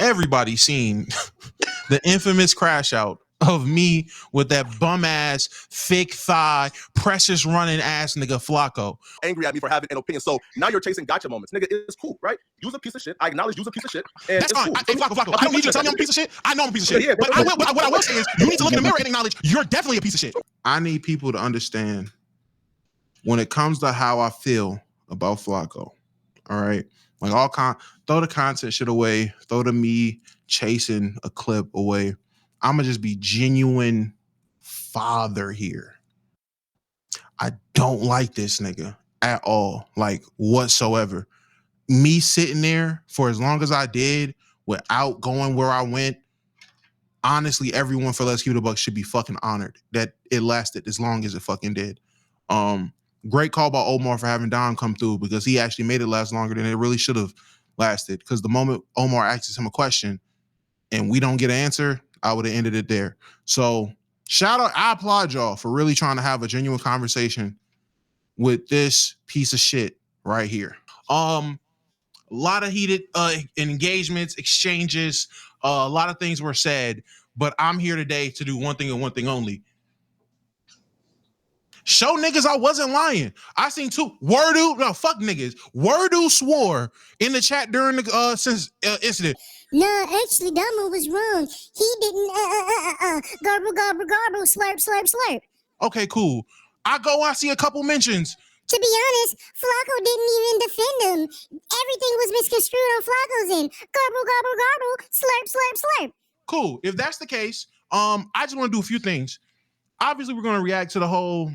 everybody seen the infamous crash out of me with that bum ass, thick thigh, precious running ass nigga Flacco. Angry at me for having an opinion. So now you're chasing gotcha moments. Nigga, it's cool, right? You's a piece of shit. I acknowledge you's a piece of shit. And that's it's fine. cool. Hey, Flacco, I don't need you to tell me I'm a piece of shit. I know I'm a piece of shit. Yeah, but what I will say is you need to look in the mirror and acknowledge you're definitely a piece of shit. I need people to understand when it comes to how I feel about Flacco. All right. Like throw the content shit away, throw the me chasing a clip away. I'ma just be genuine father here. I don't like this nigga at all, like whatsoever. Me sitting there for as long as I did without going where I went, honestly, everyone for Let's Keep It a Buck should be fucking honored that it lasted as long as it fucking did. Great call by Omar for having Dom come through because he actually made it last longer than it really should have lasted. Because the moment Omar asks him a question and we don't get an answer, I would have ended it there. So shout out, I applaud y'all for really trying to have a genuine conversation with this piece of shit right here. A lot of heated engagements, exchanges, a lot of things were said, but I'm here today to do one thing and one thing only. Show niggas I wasn't lying. I seen two. Fuck niggas. Wordu swore in the chat during the incident. No, actually, Domo was wrong. He didn't, garble, garble, garble, slurp, slurp, slurp. Okay, cool. I see a couple mentions. To be honest, Flaco didn't even defend him. Everything was misconstrued on Flaco's end. Garble, garble, garble, slurp, slurp, slurp. Cool. If that's the case, I just want to do a few things. Obviously, we're going to react to the whole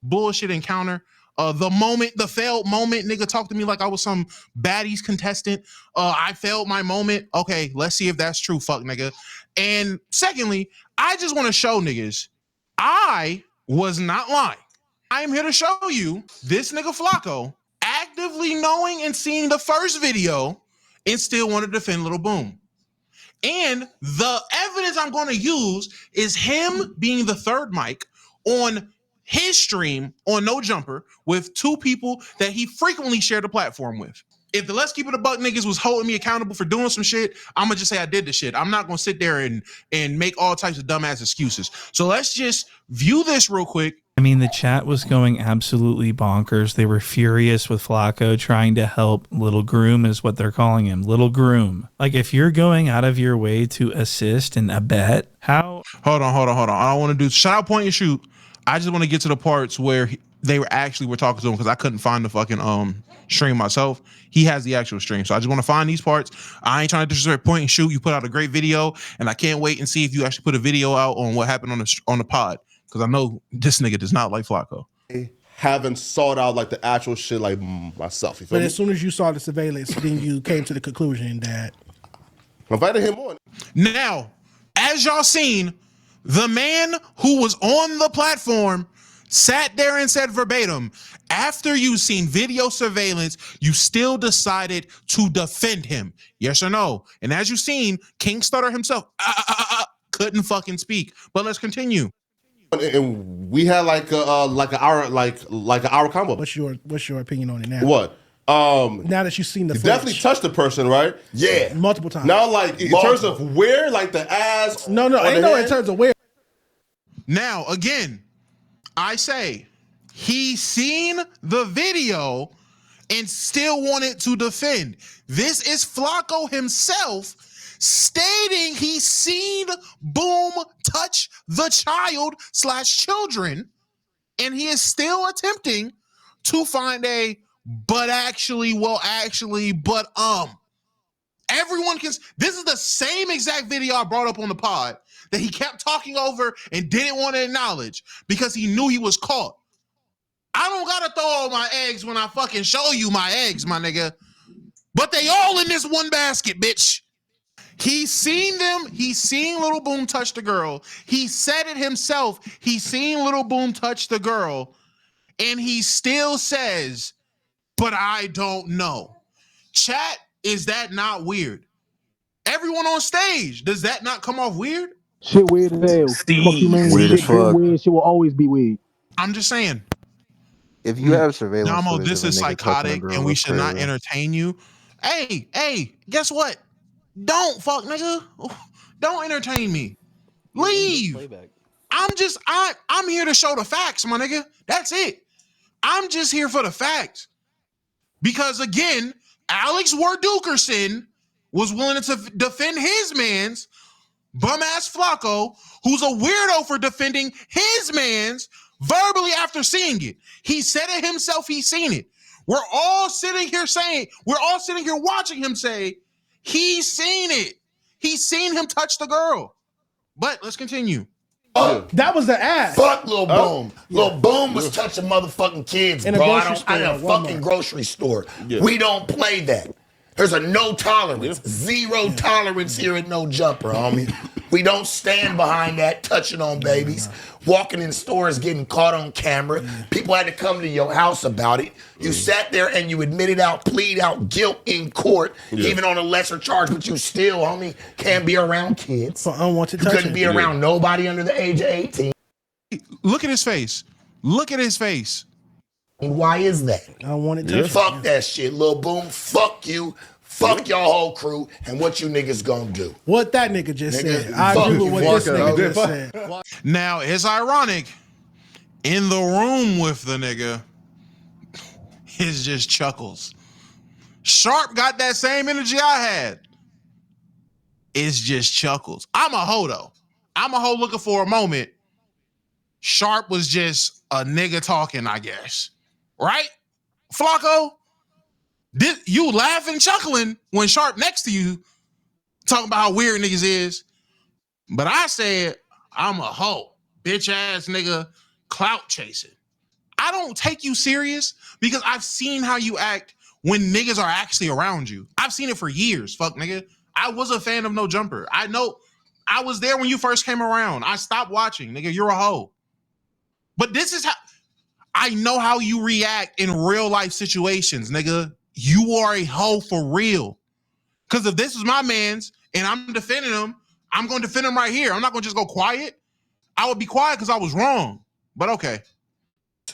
bullshit encounter. The failed moment, nigga talked to me like I was some baddies contestant. I failed my moment. Okay, let's see if that's true, fuck nigga. And secondly, I just want to show niggas I was not lying. I am here to show you this nigga Flacco actively knowing and seeing the first video and still want to defend Little Boom. And the evidence I'm going to use is him being the third mic on his stream on No Jumper with two people that he frequently shared the platform with. If the Let's Keep It a Buck niggas was holding me accountable for doing some shit, I'm gonna just say I did the shit. I'm not gonna sit there and make all types of dumbass excuses. So let's just view this real quick. I mean, the chat was going absolutely bonkers. They were furious with Flacco trying to help Little Groom is what they're calling him. Little Groom. Like, if you're going out of your way to assist and abet, how? Hold on. I don't want to do shout out, point and shoot. I just want to get to the parts where they were talking to him because I couldn't find the fucking stream myself. He has the actual stream. So I just want to find these parts. I ain't trying to disrespect point and shoot. You put out a great video and I can't wait and see if you actually put a video out on what happened on the pod. Because I know this nigga does not like Flacco. Haven't sought out like the actual shit like myself. You feel me? As soon as you saw the surveillance, then you came to the conclusion that I invited him on. Now, as y'all seen, the man who was on the platform sat there and said verbatim, after you seen video surveillance, you still decided to defend him. Yes or no? And as you seen, King Stutter himself couldn't fucking speak. But let's continue. And we had like an hour combo. What's your opinion on it now? What? Now that you've seen the footage. Definitely touched the person, right? Yeah, multiple times. Now, like in terms of where, like the ass. No, ain't no in terms of where. Now again, I say he seen the video and still wanted to defend. This is Flacco himself stating he's seen Boom touch the child/children, and he is still attempting to find a everyone can. This is the same exact video I brought up on the pod that he kept talking over and didn't want to acknowledge because he knew he was caught. I don't gotta throw all my eggs when I fucking show you my eggs, my nigga. But they all in this one basket, bitch. He's seen them. He's seen Little Boom touch the girl. He said it himself. He's seen Little Boom touch the girl. And he still says, but I don't know. Chat, is that not weird? Everyone on stage, does that not come off weird? Shit weird as hell. Fuck you, man. Weird as fuck. Weird. Shit will always be weird. I'm just saying. If you have surveillance, Namo, this is psychotic and we should not entertain you. Hey, guess what? Don't fuck, nigga. Don't entertain me. Leave. I'm here to show the facts, my nigga. That's it. I'm just here for the facts. Because again, Alex Wardukerson was willing to defend his man's bum ass Flacco, who's a weirdo for defending his man's verbally after seeing it. He said it himself, he's seen it. We're all sitting here watching him say, he's seen it. He's seen him touch the girl. But let's continue. That was the ass. Fuck Lil Boom. Lil Boom was touching motherfucking kids, in bro. I in a fucking grocery store. Yeah. We don't play that. There's a no tolerance, zero tolerance here at No Jumper, homie. We don't stand behind that, touching on babies, walking in stores, getting caught on camera. People had to come to your house about it. You sat there and you admitted out, plead out guilt in court, even on a lesser charge, but you still, homie, can't be around kids. For unwanted touching. You couldn't be around nobody under the age of 18. Look at his face. Look at his face. Why is that? I wanted to fuck that shit, Lil Boom. Fuck you. Fuck y'all whole crew. And what you niggas gonna do? What that nigga just said. I agree with what this nigga just said. Now, it's ironic. In the room with the nigga, it's just Chuckles. Sharp got that same energy I had. It's just Chuckles. I'm a hoe, though. I'm a hoe looking for a moment. Sharp was just a nigga talking, I guess. Right? Flacco? You laughing, chuckling when Sharp next to you talking about how weird niggas is. But I said, I'm a hoe. Bitch ass nigga clout chasing. I don't take you serious because I've seen how you act when niggas are actually around you. I've seen it for years, fuck nigga. I was a fan of No Jumper. I know I was there when you first came around. I stopped watching, nigga. You're a hoe. But this is how I know how you react in real life situations, nigga. You are a hoe for real. Because if this is my man's and I'm defending him, I'm going to defend him right here. I'm not going to just go quiet. I would be quiet because I was wrong. But okay.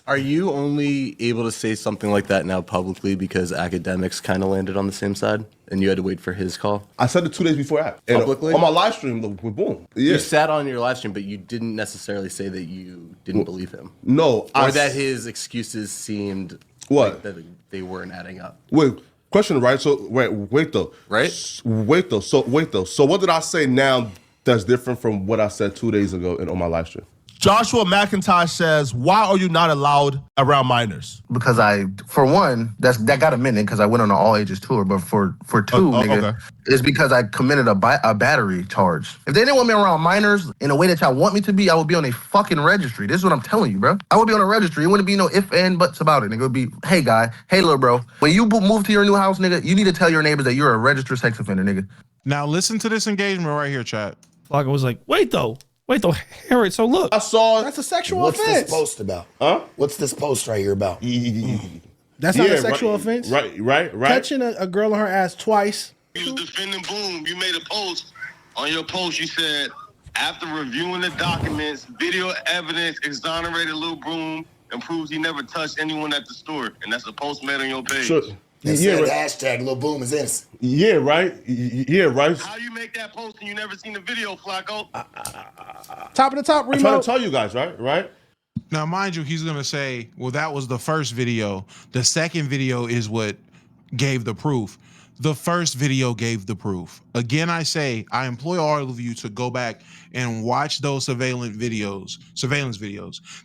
Are you only able to say something like that now publicly because academics kind of landed on the same side and you had to wait for his call? I said it 2 days before that. Publicly? On my live stream with Boom. Yeah. You sat on your live stream, but you didn't necessarily say that you didn't believe him. No. Or that his excuses seemed like that they weren't adding up. Wait, question, right? So wait though. Right? Wait though. So what did I say now that's different from what I said 2 days ago on my live stream? Joshua McIntosh says, why are you not allowed around minors? Because for one, that got a minute because I went on an all ages tour. But for two, nigga, it's because I committed a battery charge. If they didn't want me around minors in a way that y'all want me to be, I would be on a fucking registry. This is what I'm telling you, bro. I would be on a registry. It wouldn't be no ifs and buts about it. Nigga, it would be, hey, guy, hey, little bro, when you move to your new house, nigga, you need to tell your neighbors that you're a registered sex offender, nigga. Now listen to this engagement right here, chat. Flacco was like, wait, Harriet, so look. I saw. That's a sexual offense. offense. What's this post about? Huh? What's this post right here about? That's not a sexual offense? Right. Touching a girl on her ass twice. You was defending Boom. You made a post. On your post, you said, after reviewing the documents, video evidence exonerated Lil Boom and proves he never touched anyone at the store. And that's a post made on your page. Sure. They said hashtag Lil Boom is innocent. Yeah, right. Yeah, right. How you make that post and you never seen the video, Flacco? Top of the top, Remo. I'm trying to tell you guys, right? Now, mind you, he's going to say, well, that was the first video. The second video is what gave the proof. The first video gave the proof. Again, I say, I employ all of you to go back and watch those surveillance videos.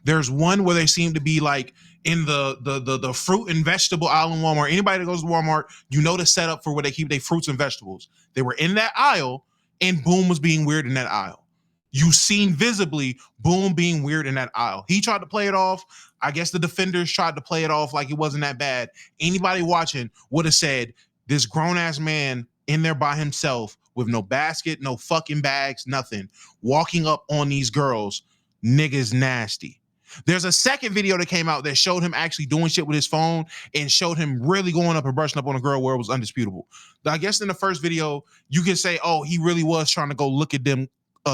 There's one where they seem to be like in the fruit and vegetable aisle in Walmart. Anybody that goes to Walmart, you know the setup for where they keep their fruits and vegetables. They were in that aisle and Boom was being weird in that aisle. You seen visibly Boom being weird in that aisle. He tried to play it off. I guess the defenders tried to play it off like it wasn't that bad. Anybody watching would have said, this grown-ass man in there by himself with no basket, no fucking bags, nothing, walking up on these girls, niggas nasty. There's a second video that came out that showed him actually doing shit with his phone and showed him really going up and brushing up on a girl where it was undisputable. I guess in the first video, you can say, oh, he really was trying to go look at them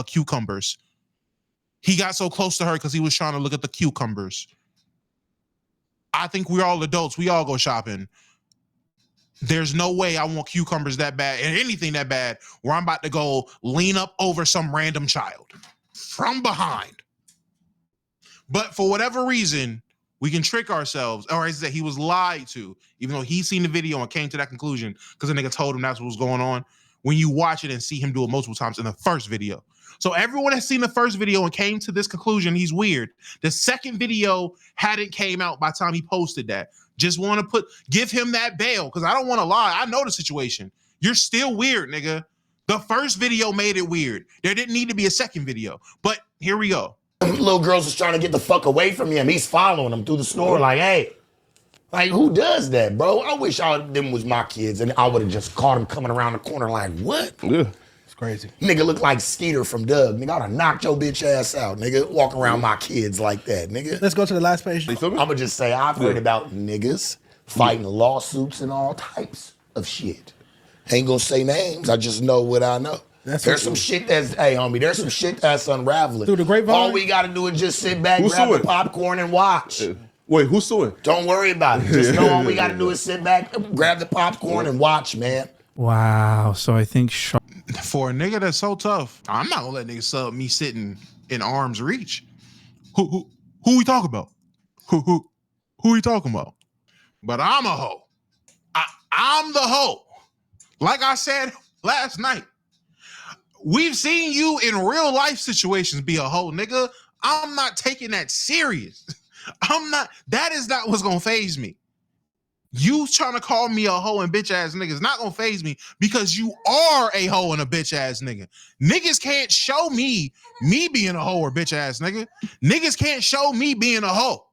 cucumbers. He got so close to her because he was trying to look at the cucumbers. I think we're all adults. We all go shopping. There's no way I want cucumbers that bad and anything that bad where I'm about to go lean up over some random child from behind. But for whatever reason, we can trick ourselves, or is that he was lied to, even though he seen the video and came to that conclusion because the nigga told him that's what was going on. When you watch it and see him do it multiple times in the first video. So everyone has seen the first video and came to this conclusion he's weird. The second video hadn't came out by the time he posted that. Just want to give him that bail because I don't want to lie. I know the situation. You're still weird, nigga. The first video made it weird. There didn't need to be a second video. But here we go. Little girls is trying to get the fuck away from him. He's following them through the store like, hey. Like, who does that, bro? I wish all of them was my kids and I would have just caught him coming around the corner like, what? Yeah. It's crazy. Nigga look like Skeeter from Doug. Nigga, I'd have knocked your bitch ass out, nigga. Walk around my kids like that, nigga. Let's go to the last page. I'ma just say I've heard about niggas fighting lawsuits and all types of shit. Ain't gonna say names, I just know what I know. There's some shit that's, hey homie, there's some shit that's unraveling. Through the grapevine? All we gotta do is just sit back, grab the popcorn and watch. Wait, who's suing? Don't worry about it. Just know all we gotta do is sit back, grab the popcorn and watch, man. Wow. So I think for a nigga that's so tough, I'm not gonna let niggas sub me sitting in arm's reach. Who we talking about? Who we talking about? But I'm a hoe. I'm the hoe. Like I said last night, we've seen you in real life situations be a hoe, nigga. I'm not taking that serious. That is not what's gonna phase me. You trying to call me a hoe and bitch ass nigga is not gonna phase me because you are a hoe and a bitch ass nigga. Niggas can't show me being a hoe or bitch ass nigga. Niggas can't show me being a hoe.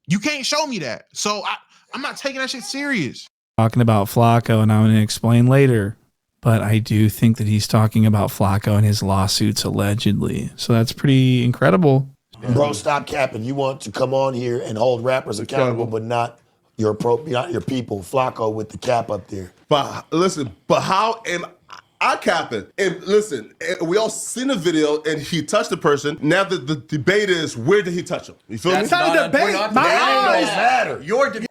You can't show me that. So I'm not taking that shit serious. Talking about Flaco, and I'm going to explain later, but I do think that he's talking about Flaco and his lawsuits allegedly. So that's pretty incredible. Bro, stop capping. You want to come on here and hold rappers accountable, but not your people. Flacco with the cap up there. But listen, how am I capping? And listen, we all seen the video and he touched the person. Now the debate is, where did he touch him? You feel me? It's not a debate. My eyes matter. Your debate.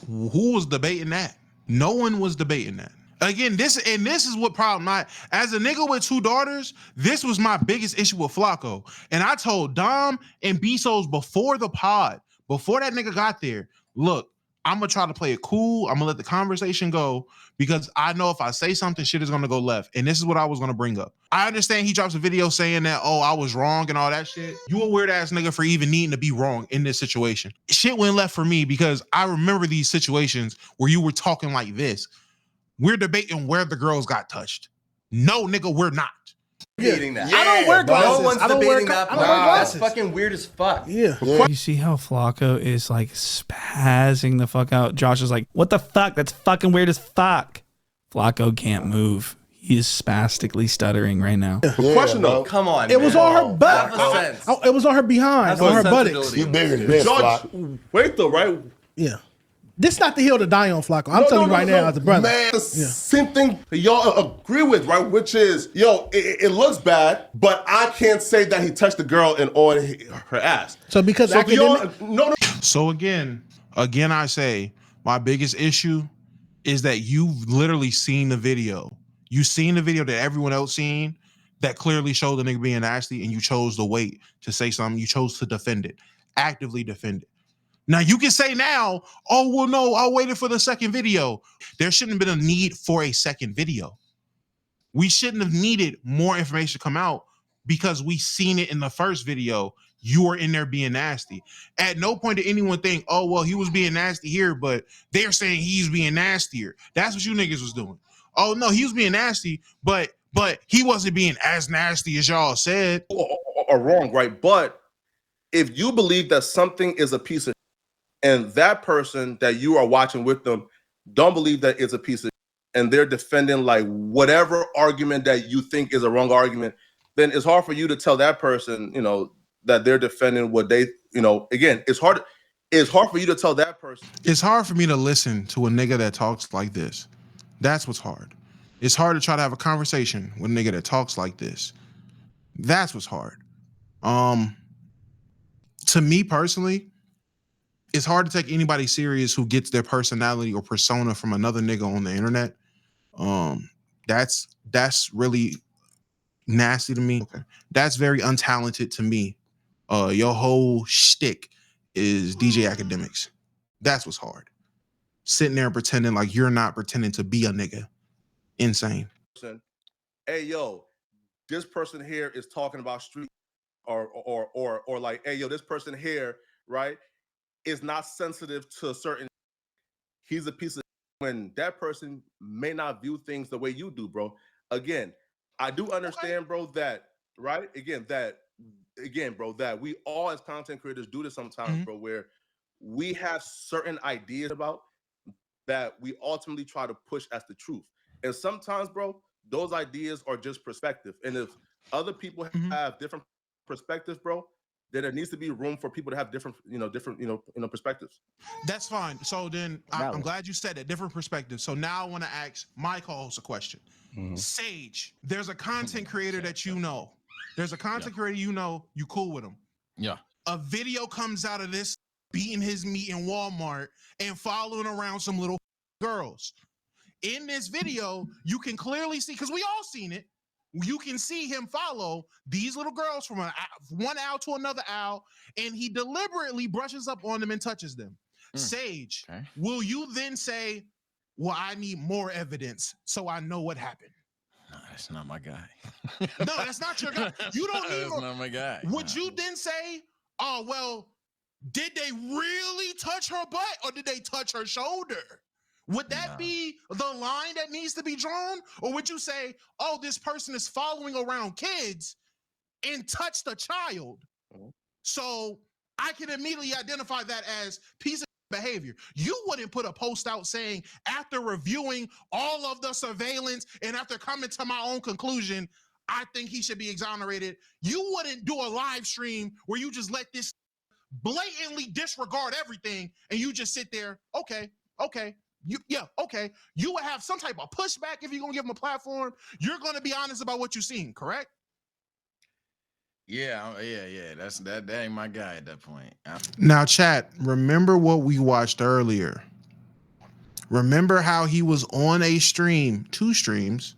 Who was debating that? No one was debating that. Again, this is what problem as a nigga with 2 daughters, this was my biggest issue with Flacco. And I told Dom and Bezos before the pod, before that nigga got there, look, I'm gonna try to play it cool. I'm gonna let the conversation go because I know if I say something, shit is gonna go left. And this is what I was gonna bring up. I understand he drops a video saying that, oh, I was wrong and all that shit. You a weird ass nigga for even needing to be wrong in this situation. Shit went left for me because I remember these situations where you were talking like this. We're debating where the girls got touched. No, nigga, we're not. Debating that. I don't wear glasses. No one's debating that. That's fucking weird as fuck. Yeah. You see how Flacco is like spazzing the fuck out? Josh is like, what the fuck? That's fucking weird as fuck. Flacco can't move. He is spastically stuttering right now. Question though. Come on, It was on her butt. Have a sense. It was on her behind, Have on a her buttocks. sensibility. You bigger than this, George, Flock. wait though, right? Yeah. This not the hill to die on, Flacco. I'm telling you right now as a brother. Man, the same thing y'all agree with, right? Which is, it looks bad, but I can't say that he touched the girl and on her ass. So because So again, I say my biggest issue is that you've literally seen the video. You've seen the video that everyone else seen that clearly showed the nigga being nasty, and you chose to wait to say something. You chose to defend it, actively defend it. Now you can say now, oh, well, no, I waited for the second video. There shouldn't have been a need for a second video. We shouldn't have needed more information to come out because we seen it in the first video. You were in there being nasty. At no point did anyone think, oh, well, he was being nasty here, but they're saying he's being nastier. That's what you niggas was doing. Oh, no, he was being nasty, but he wasn't being as nasty as y'all said. Or wrong, right? But if you believe that something is a piece of and that person that you are watching with them don't believe that it's a piece of and they're defending like whatever argument that you think is a wrong argument, then it's hard for you to tell that person, that they're defending what they, again, it's hard for you to tell that person. It's hard for me to listen to a nigga that talks like this. That's what's hard. It's hard to try to have a conversation with a nigga that talks like this. That's what's hard. To me personally, it's hard to take anybody serious who gets their personality or persona from another nigga on the internet. That's really nasty to me. Okay. That's very untalented to me. Your whole shtick is DJ academics. That's what's hard. Sitting there and pretending like you're not pretending to be a nigga. Insane. Hey, yo, this person here is talking about street or like, hey, yo, this person here, right, is not sensitive to certain. He's a piece of when that person may not view things the way you do, bro. Again, I do understand, bro, that, right? Again, bro, that we all as content creators do this sometimes, bro, where we have certain ideas about that we ultimately try to push as the truth. And sometimes, bro, those ideas are just perspective. And if other people have different perspectives, bro, then there needs to be room for people to have different perspectives. That's fine. So then I'm glad you said that, different perspectives. So now I want to ask my co-host a question. Sage, there's a content creator that you know. There's a content creator you know, you cool with him. Yeah. A video comes out of this beating his meat in Walmart and following around some little girls. In this video, you can clearly see, because we all seen it, you can see him follow these little girls from one owl to another owl, and he deliberately brushes up on them and touches them. Sage, will you then say, well, I need more evidence so I know what happened? No, that's not my guy. No, that's not your guy. You don't need That's not my guy. Would you then say, oh, well, did they really touch her butt or did they touch her shoulder? Would that be the line that needs to be drawn? Or would you say, oh, this person is following around kids and touched a child? So I can immediately identify that as piece of behavior. You wouldn't put a post out saying, after reviewing all of the surveillance and after coming to my own conclusion, I think he should be exonerated. You wouldn't do a live stream where you just let this blatantly disregard everything and you just sit there, okay. Okay. You would have some type of pushback if you're gonna give them a platform. You're gonna be honest about what you've seen, correct? Yeah. That ain't my guy at that point. Now, chat, remember what we watched earlier. Remember how he was on a stream, 2 streams,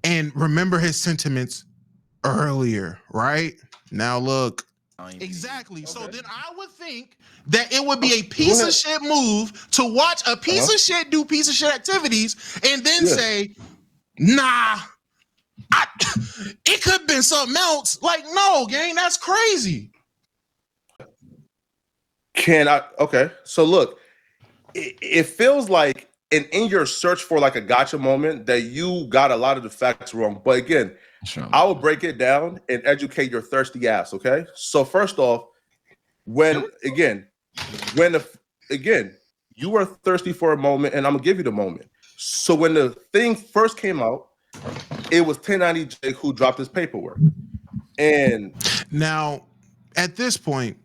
and remember his sentiments earlier, right? Now look. Exactly. So then I would think that it would be a piece of shit move to watch a piece of shit do piece of shit activities and then say, nah, it could have been something else. Like, no, gang, that's crazy. Okay. So look, it feels like in your search for like a gotcha moment that you got a lot of the facts wrong. But again, I will break it down and educate your thirsty ass. Okay. So first off, when you were thirsty for a moment, and I'm gonna give you the moment. So when the thing first came out, it was 1090J who dropped his paperwork. And now at this point,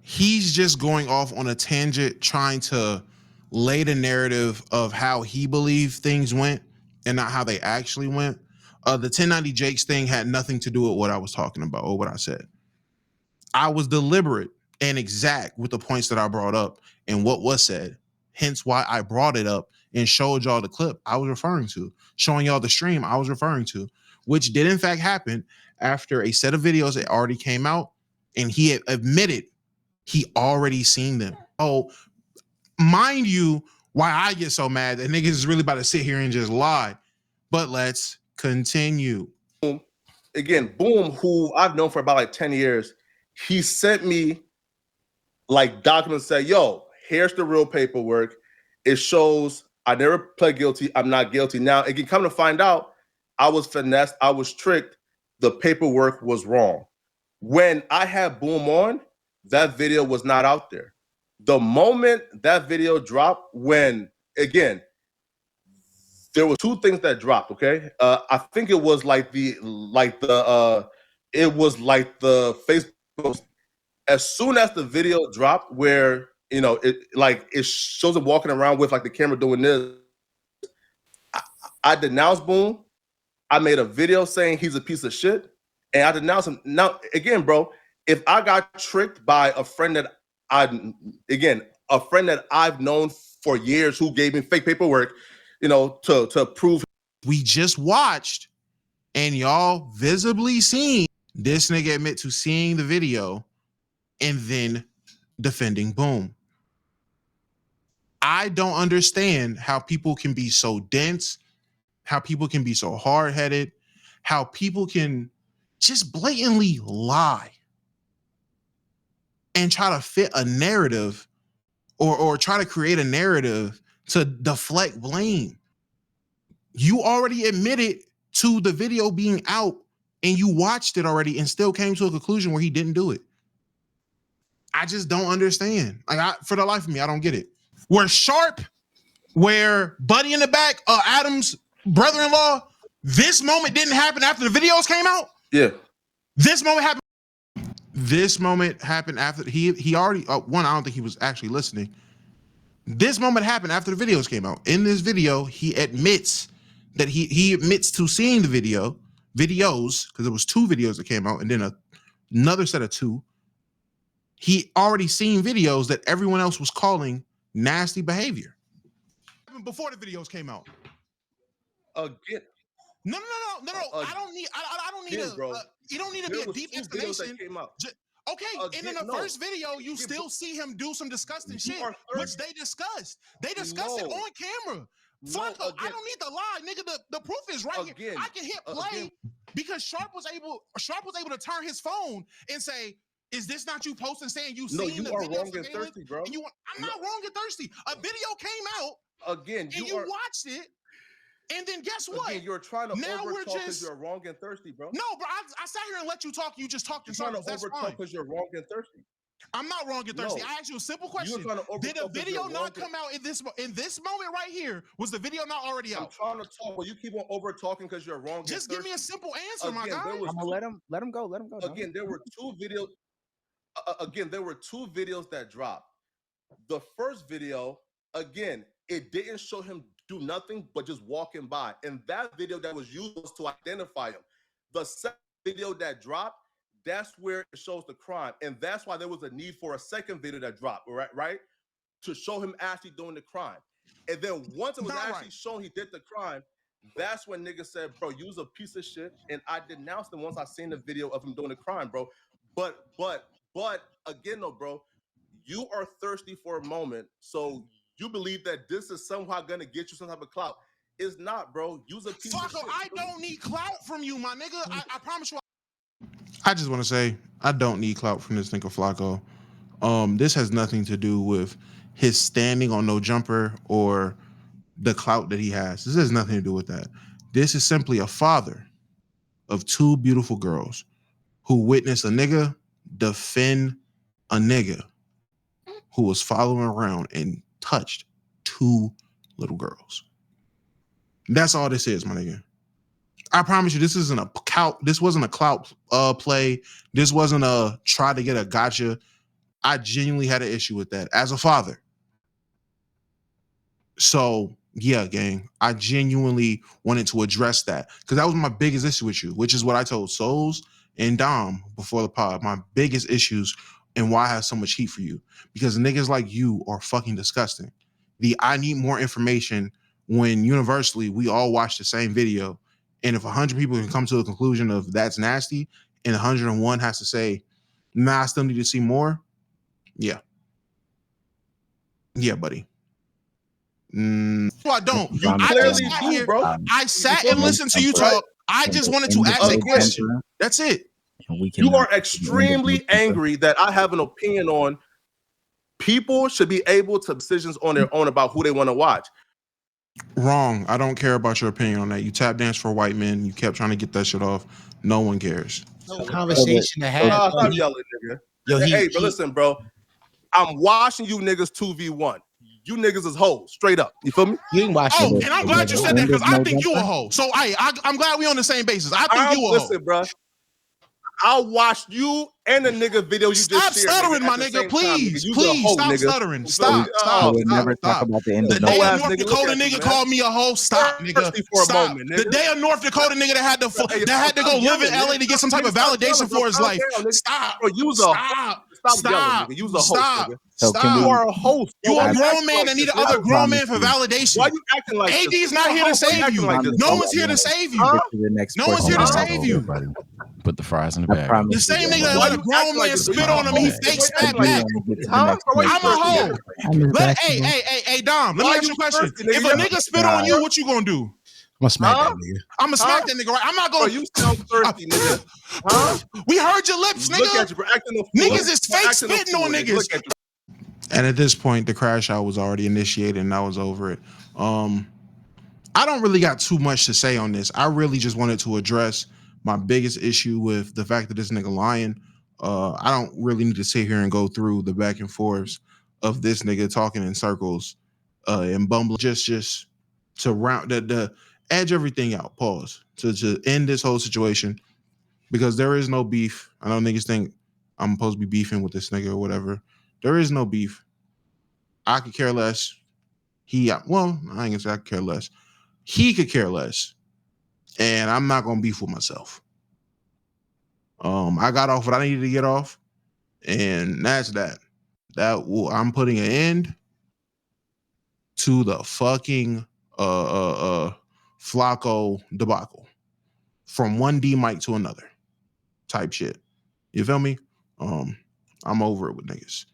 he's just going off on a tangent, trying to lay the narrative of how he believed things went and not how they actually went. The 1090 Jakes thing had nothing to do with what I was talking about or what I said. I was deliberate and exact with the points that I brought up and what was said. Hence why I brought it up and showed y'all the clip I was referring to, showing y'all the stream I was referring to, which did in fact happen after a set of videos that already came out, and he had admitted he already seen them. Oh, mind you, why I get so mad that niggas is really about to sit here and just lie. But let's continue. Again, Boom, who I've known for about like 10 years, he sent me like documents say, yo, here's the real paperwork. It shows I never pled guilty. I'm not guilty. Now, it can come to find out I was finessed. I was tricked. The paperwork was wrong. When I had Boom on, that video was not out there. The moment that video dropped, when, again, there were 2 things that dropped, okay? I think it was like the Facebook. As soon as the video dropped, where it shows him walking around with like the camera doing this, I denounced Boom. I made a video saying he's a piece of shit, and I denounced him. Now, again, bro, if I got tricked by a friend that again, a friend that I've known for years who gave me fake paperwork, you know, to prove. We just watched, and y'all visibly seen this nigga admit to seeing the video and then defending Boom. I don't understand how people can be so dense, how people can be so hard-headed, how people can just blatantly lie and try to fit a narrative or try to create a narrative to deflect blame. You already admitted to the video being out and you watched it already and still came to a conclusion where he didn't do it. I just don't understand. Like, for the life of me, I don't get it. Where Sharp, where Buddy in the back, Adam's brother-in-law, this moment didn't happen after the videos came out. Yeah. This moment happened. This moment happened after he already, one, I don't think he was actually listening. This moment happened after the videos came out. In this video, he admits that he admits to seeing the videos, because there was 2 videos that came out and then another set of 2. He already seen videos that everyone else was calling nasty behavior. Before the videos came out. Again. No. I don't need bro. You don't need to be a deep explanation. Okay, and in the first video, you still see him do some disgusting shit, which they discussed. They discussed it on camera. Flacco, I don't need to lie, nigga. The proof is right here. I can hit play because Sharp was able to turn his phone and say, "Is this not you posting saying you seen the video?" Wrong and thirsty, bro. And I'm not wrong and thirsty. A video came out again, and you watched it. And then guess what? Again, you're trying to overtalk because you're wrong and thirsty, bro. No, bro. I sat here and let you talk. You just talked in circles. That's fine. Because you're wrong and thirsty. I'm not wrong and thirsty. I asked you a simple question. Did the video not come out in this moment right here? Was the video not already out? I'm trying to talk, but you keep on over talking because you're wrong. Just give me a simple answer, my guy. I'm gonna let him go. Let him go. Again, there were 2 videos. There were 2 videos that dropped. The first video, again, it didn't show him do nothing but just walking by. And that video that was used was to identify him. The second video that dropped, that's where it shows the crime. And that's why there was a need for a second video that dropped, right? To show him actually doing the crime. And then once it was shown he did the crime, that's when niggas said, bro, you was a piece of shit. And I denounced him once I seen the video of him doing the crime, bro. But again, though, bro, you are thirsty for a moment. So you believe that this is somehow gonna get you some type of clout. It's not, bro. Use a piece of shit. I don't need clout from you, my nigga. I promise you. I just want to say, I don't need clout from this nigga Flacco. This has nothing to do with his standing on no jumper or the clout that he has. This has nothing to do with that. This is simply a father of 2 beautiful girls who witnessed a nigga defend a nigga who was following around and touched 2 little girls. That's all this is, my nigga. I promise you, this isn't a clout. This wasn't a clout play. This wasn't a try to get a gotcha. I genuinely had an issue with that as a father. So yeah, gang, I genuinely wanted to address that because that was my biggest issue with you, which is what I told Souls and Dom before the pod. My biggest issues and why I have so much heat for you, because niggas like you are fucking disgusting. I need more information when universally we all watch the same video. And if 100 people can come to a conclusion of that's nasty and 101 has to say, nah, I still need to see more. Yeah. Yeah, buddy. I don't. I sat and listened to you talk. I just wanted to ask a question. That's it. You are extremely angry that I have an opinion on. People should be able to decisions on their own about who they want to watch. Wrong. I don't care about your opinion on that. You tap dance for white men. You kept trying to get that shit off. No one cares. No conversation to have. Stop yelling, nigga. Hey, but listen, bro. I'm watching you niggas 2v1. You niggas is hoes, straight up. You feel me? You ain't watching. Oh, and I'm glad you said that because I think you a hoe. So I'm glad we on the same basis. I think you a hoe. Listen, bro. I watched you and the nigga video you just shared. Stop stuttering, my nigga. Please stop stuttering. Stop. The day a North Dakota nigga called me a hoe. Stop, nigga. Stop. The day a North Dakota nigga that had to go live in LA to get some type of validation for his life. Stop. Stop. Use a host, Stop. nigga. So Stop. You are a host. You Why a you grown acting man like that need this? another grown man for validation. Why you acting like this? AD's not here to save you. No one's here to save you. No one's here to save you. Put the fries in the bag. The same nigga that let a grown man spit on him, he fake spat back. I'm a hoe. Hey, Dom, let me ask you a question. If a nigga spit on you, what you gonna do? I'm gonna smack that nigga. I'm gonna smack that nigga, right? I'm not gonna. You sound thirsty, nigga. We heard your lips, nigga. Look at you, bro. Niggas is fake spitting on niggas. And at this point, the crash out was already initiated, and I was over it. I don't really got too much to say on this. I really just wanted to address my biggest issue with the fact that this nigga lying. I don't really need to sit here and go through the back and forths of this nigga talking in circles and bumbling. Just to round the edge everything out. Pause to end this whole situation because there is no beef. I know niggas think I'm supposed to be beefing with this nigga or whatever. There is no beef. I could care less. I ain't gonna say I could care less. He could care less. And I'm not gonna beef with myself. I got off what I needed to get off, and that's that. I'm putting an end to the fucking Flaco debacle from one D mic to another type shit. You feel me? I'm over it with niggas.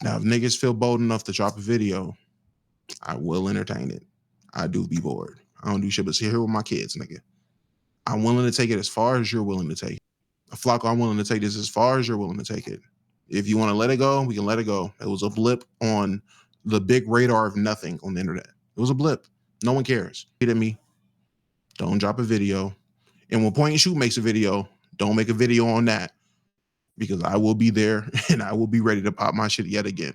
Now, if niggas feel bold enough to drop a video, I will entertain it. I do be bored. I don't do shit but sit here with my kids, nigga. I'm willing to take it as far as you're willing to take it. Flacco, I'm willing to take this as far as you're willing to take it. If you want to let it go, we can let it go. It was a blip on the big radar of nothing on the internet. It was a blip. No one cares. Hit at me. Don't drop a video. And when Point and Shoot makes a video, don't make a video on that because I will be there and I will be ready to pop my shit yet again.